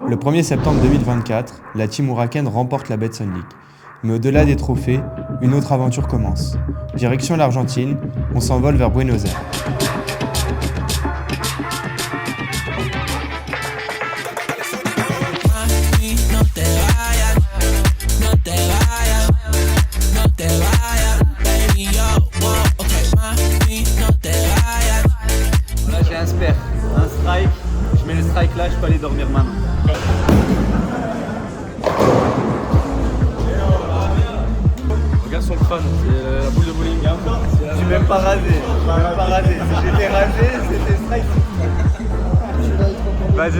Le 1er septembre 2024, la Team Huracan remporte la Betson League. Mais au-delà des trophées, une autre aventure commence. Direction l'Argentine, on s'envole vers Buenos Aires. Là j'ai un spare, un strike, je mets le strike là, je peux aller dormir maintenant. Regarde son crâne, c'est la boule de bowling. Je suis même pas rasé, Si j'étais rasé, c'était strike. Vas-y.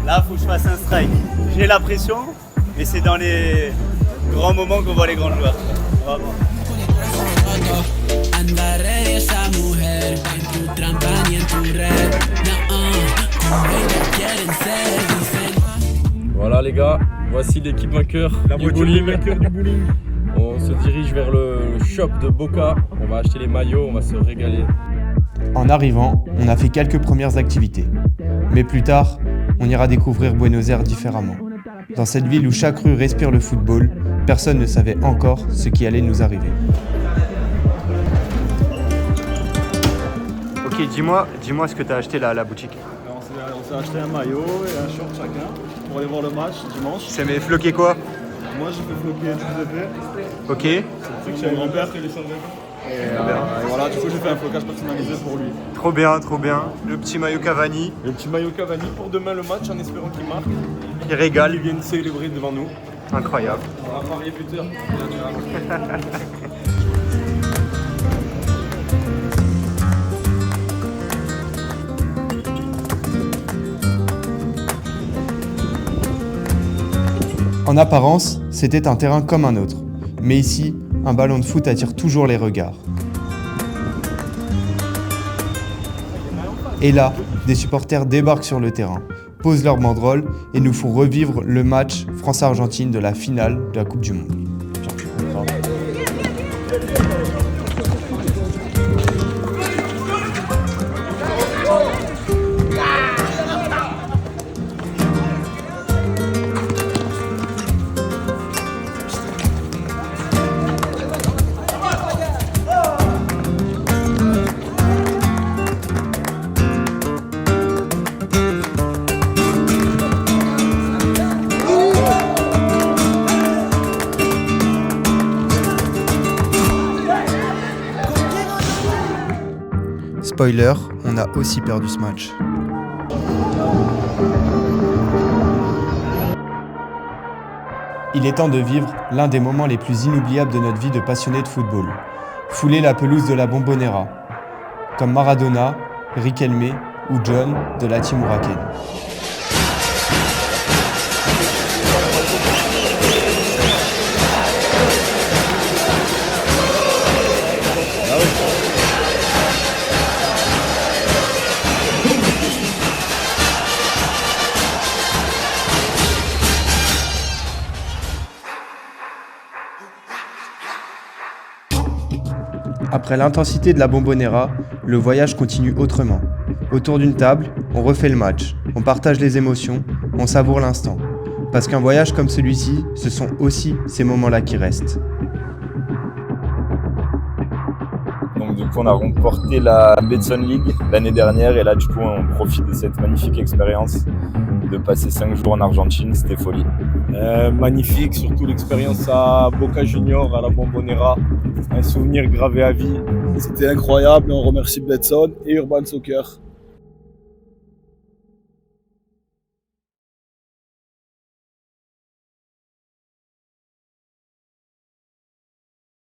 Là faut que je fasse un strike. J'ai la pression, mais c'est dans les grands moments qu'on voit les grands joueurs. Vraiment. Voilà les gars, voici l'équipe vainqueur du bowling. On se dirige vers le shop de Boca, on va acheter les maillots, on va se régaler. En arrivant, on a fait quelques premières activités. Mais plus tard, on ira découvrir Buenos Aires différemment. Dans cette ville où chaque rue respire le football, personne ne savait encore ce qui allait nous arriver. Ok, dis-moi ce que tu as acheté là à la boutique. On s'est acheté un maillot et un short chacun pour aller voir le match dimanche. C'est mes floqué quoi? Moi j'ai fait floquer Giuseppe, Ok. c'est le truc chez mon grand-père. Et voilà, du coup j'ai fait un flocage personnalisé pour lui. Trop bien. Le petit maillot Cavani, Le petit maillot Cavani pour demain le match en espérant qu'il marque. il régale. Il vient célébrer devant nous. Incroyable. On va parier buteur. En apparence, c'était un terrain comme un autre. Mais ici, un ballon de foot attire toujours les regards. Et là, des supporters débarquent sur le terrain, posent leur banderole et nous font revivre le match France-Argentine de la finale de la Coupe du Monde. Spoiler, on a aussi perdu ce match. Il est temps de vivre l'un des moments les plus inoubliables de notre vie de passionné de football. Fouler la pelouse de la Bombonera, comme Maradona, Riquelme ou John de la Team Huracan. Après l'intensité de la Bombonera, le voyage continue autrement. Autour d'une table, on refait le match, on partage les émotions, on savoure l'instant. Parce qu'un voyage comme celui-ci, ce sont aussi ces moments-là qui restent. Donc du coup on a remporté la Betson League l'année dernière et là du coup on profite de cette magnifique expérience de passer 5 jours en Argentine, c'était folie. Magnifique, surtout l'expérience à Boca Junior, à la Bombonera. Un souvenir gravé à vie. C'était incroyable et on remercie Betson et Urban Soccer.